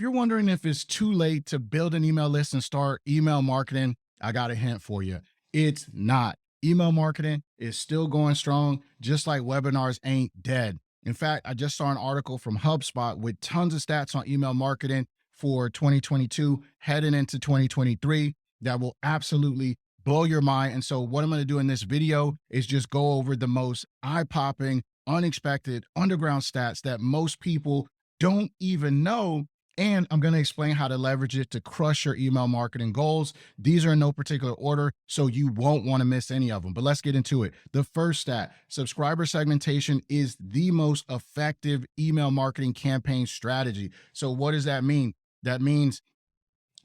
If you're wondering if it's too late to build an email list and start email marketing, I got a hint for you. It's not. Email marketing is still going strong, just like webinars ain't dead. In fact, I just saw an article from HubSpot with tons of stats on email marketing for 2022 heading into 2023 that will absolutely blow your mind. And so, what I'm going to do in this video is just go over the most eye popping, unexpected, underground stats that most people don't even know, and I'm going to explain how to leverage it to crush your email marketing goals. These are in no particular order, so you won't want to miss any of them. But let's get into it. The first stat: subscriber segmentation is the most effective email marketing campaign strategy. So, what does that mean? That means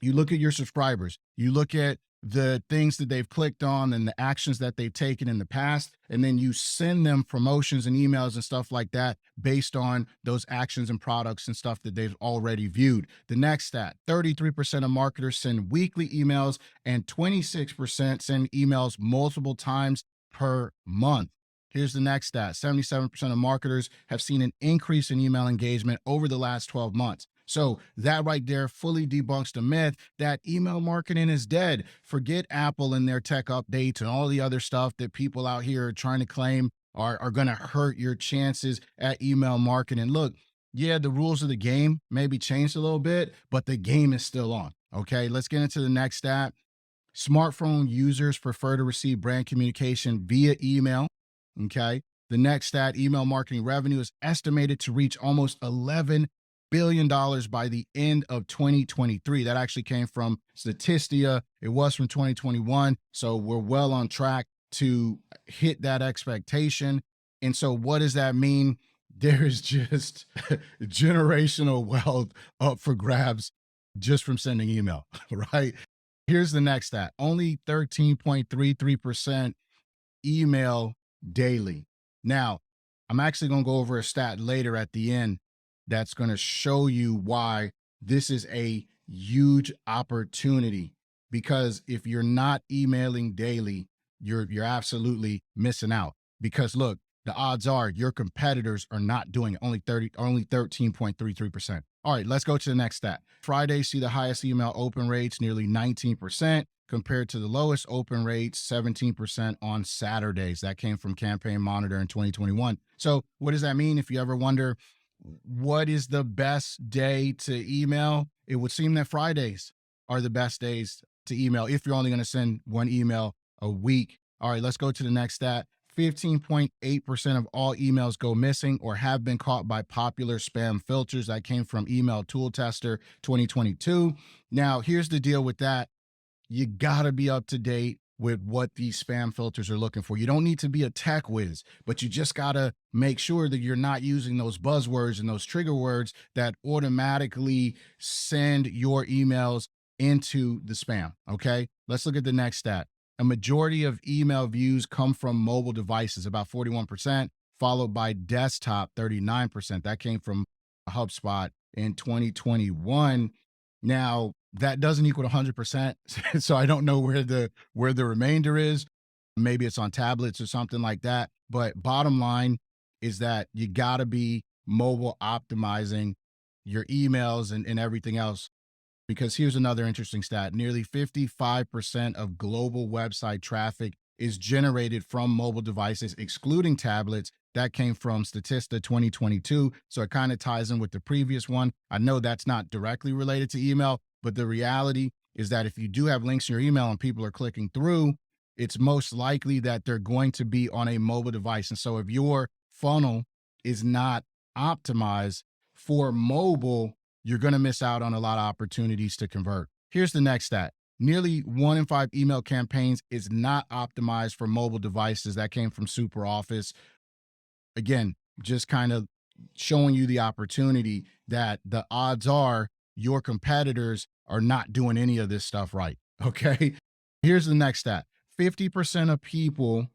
you look at your subscribers, you look at the things that they've clicked on and the actions that they've taken in the past, and then you send them promotions and emails and stuff like that based on those actions and products and stuff that they've already viewed. The next stat: 33% of marketers send weekly emails and 26% send emails multiple times per month. Here's the next stat: 77% of marketers have seen an increase in email engagement over the last 12 months. So that right there fully debunks the myth that email marketing is dead. Forget Apple and their tech updates and all the other stuff that people out here are trying to claim are going to hurt your chances at email marketing. Look, yeah, the rules of the game maybe changed a little bit, but the game is still on. Okay, let's get into the next stat. Smartphone users prefer to receive brand communication via email. Okay. The next stat: email marketing revenue is estimated to reach almost $11 billion by the end of 2023. That actually came from Statista. It was from 2021. So we're well on track to hit that expectation. And so, what does that mean? There's just generational wealth up for grabs just from sending email, right? Here's the next stat: only 13.33% email daily. Now, I'm actually going to go over a stat later at the end that's going to show you why this is a huge opportunity. Because if you're not emailing daily, you're absolutely missing out. Because look, the odds are your competitors are not doing it. Only 13.33%. All right, let's go to the next stat. Fridays see the highest email open rates, nearly 19%, compared to the lowest open rates, 17% on Saturdays. That came from Campaign Monitor in 2021. So what does that mean? If you ever wonder what is the best day to email, it would seem that Fridays are the best days to email if you're only going to send one email a week. All right, let's go to the next stat. 15.8% of all emails go missing or have been caught by popular spam filters. That came from Email Tool Tester 2022. Now, here's the deal with that: you got to be up to date with what these spam filters are looking for. You don't need to be a tech whiz, but you just got to make sure that you're not using those buzzwords and those trigger words that automatically send your emails into the spam. Okay, let's look at the next stat. A majority of email views come from mobile devices, about 41%, followed by desktop, 39%. That came from HubSpot in 2021. Now, that doesn't equal 100%. So I don't know where the remainder is. Maybe it's on tablets or something like that. But bottom line is that you got to be mobile optimizing your emails and everything else. Because here's another interesting stat: nearly 55% of global website traffic is generated from mobile devices, excluding tablets. That came from Statista 2022. So it kind of ties in with the previous one. I know that's not directly related to email, but the reality is that if you do have links in your email and people are clicking through, it's most likely that they're going to be on a mobile device. And so if your funnel is not optimized for mobile, you're going to miss out on a lot of opportunities to convert. Here's the next stat: nearly 1 in 5 email campaigns is not optimized for mobile devices. That came from SuperOffice. Again, just kind of showing you the opportunity that the odds are your competitors are not doing any of this stuff right. Okay. Here's the next stat: 50% of people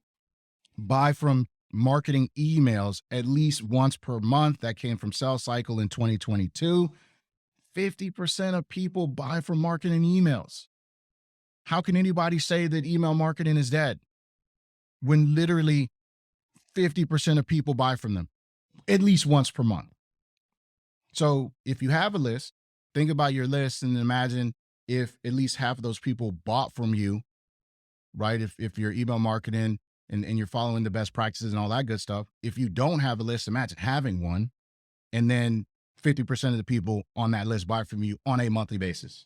buy from marketing emails at least once per month. That came from Sales Cycle in 2022. 50% of people buy from marketing emails. How can anybody say that email marketing is dead when literally 50% of people buy from them at least once per month? So if you have a list think about your list and imagine if at least half of those people bought from you, right? If you're email marketing and you're following the best practices and all that good stuff. If you don't have a list, imagine having one, and then 50% of the people on that list buy from you on a monthly basis.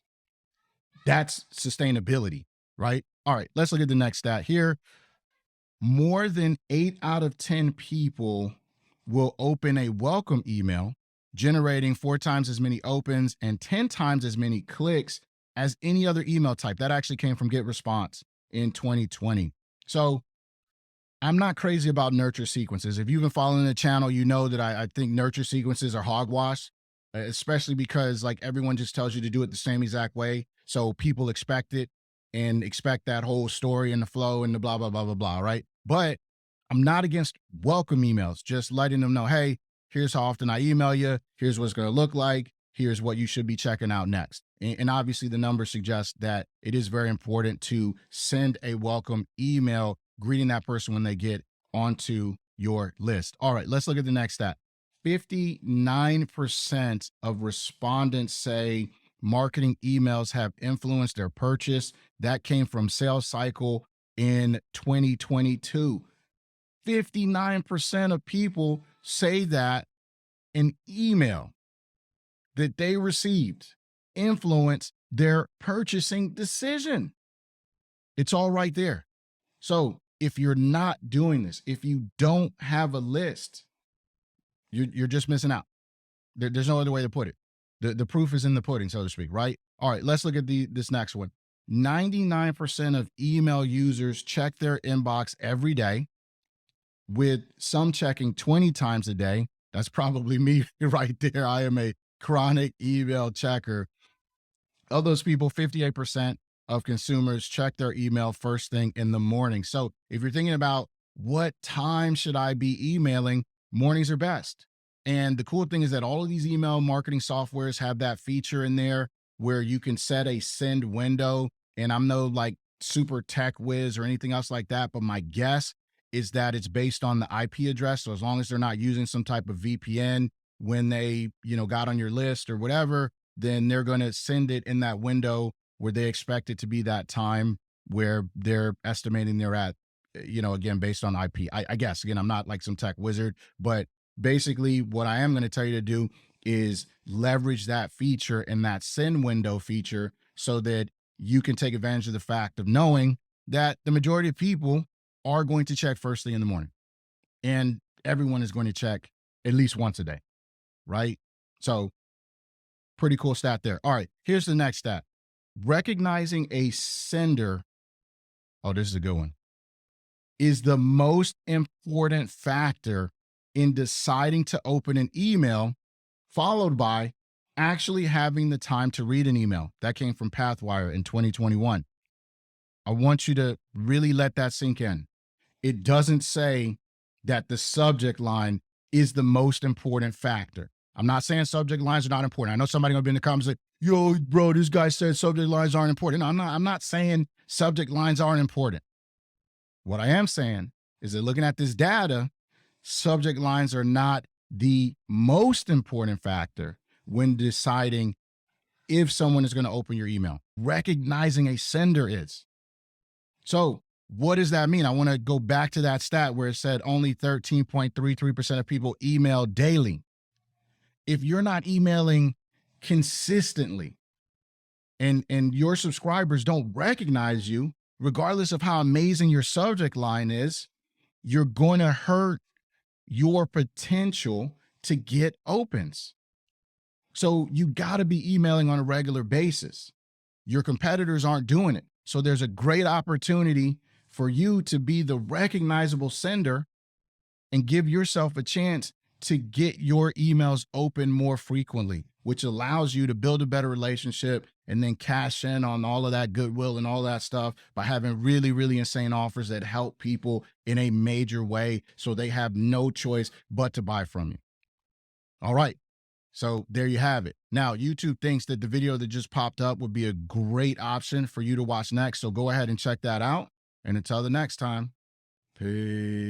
That's sustainability, right? All right, let's look at the next stat here. More than 8 out of 10 people will open a welcome email, generating 4 times as many opens and 10 times as many clicks as any other email type. That actually came from GetResponse in 2020. So I'm not crazy about nurture sequences. If you've been following the channel, you know that I think nurture sequences are hogwash, especially because like everyone just tells you to do it the same exact way. So people expect it and expect that whole story and the flow and the blah, blah, blah, blah, blah, right? But I'm not against welcome emails, just letting them know, hey, here's how often I email you. Here's what it's going to look like. Here's what you should be checking out next. And obviously the numbers suggest that it is very important to send a welcome email greeting that person when they get onto your list. All right, let's look at the next stat. 59% of respondents say marketing emails have influenced their purchase. That came from Sales Cycle in 2022. 59% of people say that an email that they received influenced their purchasing decision. It's all right there. So if you're not doing this, if you don't have a list, you're just missing out. There's no other way to put it. The proof is in the pudding, so to speak, right? All right, let's look at this next one. 99% of email users check their inbox every day, with some checking 20 times a day. That's probably me right there. I am a chronic email checker. Of those people, 58% of consumers check their email first thing in the morning. So if you're thinking about what time should I be emailing, mornings are best. And the cool thing is that all of these email marketing softwares have that feature in there where you can set a send window. And I'm no like super tech whiz or anything else like that, but my guess is that it's based on the IP address. So as long as they're not using some type of VPN when they, got on your list or whatever, then they're going to send it in that window where they expect it to be that time where they're estimating they're at, again, based on IP. I guess, again, I'm not like some tech wizard, but basically what I am going to tell you to do is leverage that feature and that send window feature so that you can take advantage of the fact of knowing that the majority of people are going to check first thing in the morning, and everyone is going to check at least once a day, right? So pretty cool stat there. All right, here's the next stat. Recognizing a sender, oh, this is a good one, is the most important factor in deciding to open an email, followed by actually having the time to read an email. That came from Pathwire in 2021. I want you to really let that sink in. It doesn't say that the subject line is the most important factor. I'm not saying subject lines are not important. I know somebody gonna be in the comments like, yo, bro, this guy said subject lines aren't important. No, I'm not saying subject lines aren't important. What I am saying is that looking at this data, subject lines are not the most important factor when deciding if someone is going to open your email. Recognizing a sender is. So what does that mean? I want to go back to that stat where it said only 13.33% of people email daily. If you're not emailing consistently and your subscribers don't recognize you, regardless of how amazing your subject line is, you're going to hurt your potential to get opens. So you got to be emailing on a regular basis. Your competitors aren't doing it. So there's a great opportunity for you to be the recognizable sender and give yourself a chance to get your emails open more frequently, which allows you to build a better relationship and then cash in on all of that goodwill and all that stuff by having really, really insane offers that help people in a major way so they have no choice but to buy from you. All right. So there you have it. Now, YouTube thinks that the video that just popped up would be a great option for you to watch next. So go ahead and check that out. And until the next time, peace.